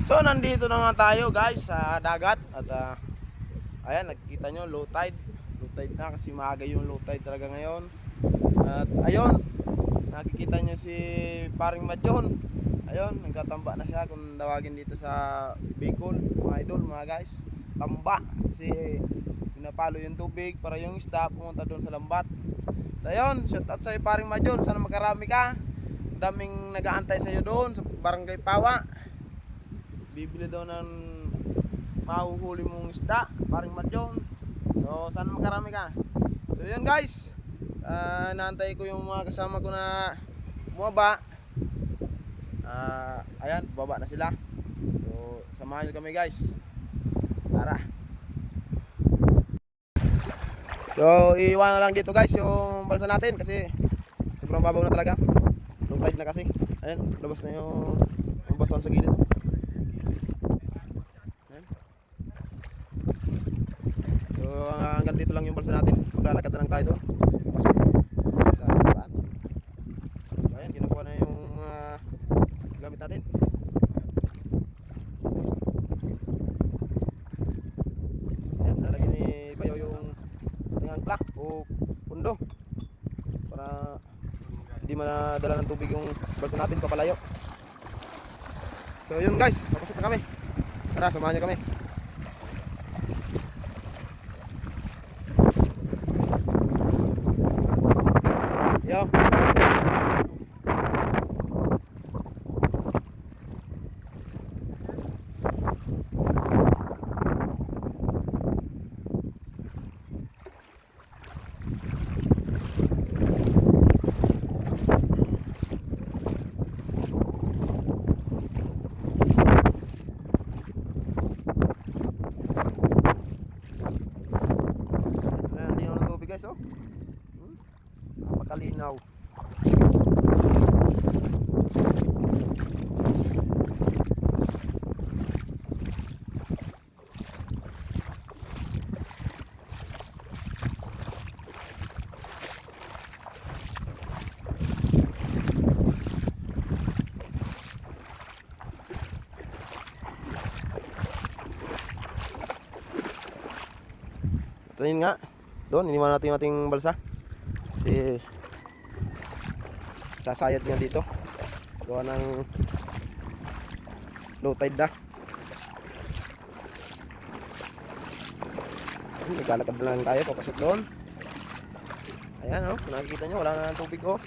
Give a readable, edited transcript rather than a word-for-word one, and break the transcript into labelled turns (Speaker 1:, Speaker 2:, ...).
Speaker 1: So nandito na nga tayo guys sa dagat at ayan, nakikita nyo low tide. Low tide na kasi maaga yung low tide talaga ngayon. At ayun, nakikita nyo si paring Madyon. Ayun, nagtatamba na siya kung tawagin dito sa Bicol, mga idol, mga guys. Tamba kasi pinapalo yung tubig para yung isda pumunta doon sa lambat. So ayun, shout out sa paring Madyon, sana makarami ka. Daming nag-aantay sa iyo doon sa Barangay Pawa. Bibili daw ng mahuhuli mong isda, paring Madyon. So sana makarami ka. So yun guys, naantay ko yung mga kasama ko na bumaba. Ayan, baba na sila. So samahan nyo kami guys. Tara. So iiwan na lang dito guys yung balsa natin kasi sobrang babaw na talaga. Low tide na kasi. Ayan, labas na yung batuan sa gilid. So hanggang dito lang yung balsa natin. Maglalakad na lang tayo doon. Pasok sa daan. So ayan, kinukuha na yung gamit natin. Ayan, lalagyan ni Bayo yung angkla o pundo para hindi madala ng tubig yung balsa natin papalayo. So yun guys, papasok na kami. Tara, samahan nyo kami. Yo. Linaw ng tubig guys, oh. Napakalinaw. Ito yun nga. Doon, iniwan natin yung ating balsa. Kasi sasayad nga dito. Gawa ng low tide na. Naglalakad na lang tayo, papasok doon. Ayan, oh, nakikita nyo, wala na ng tubig, oh.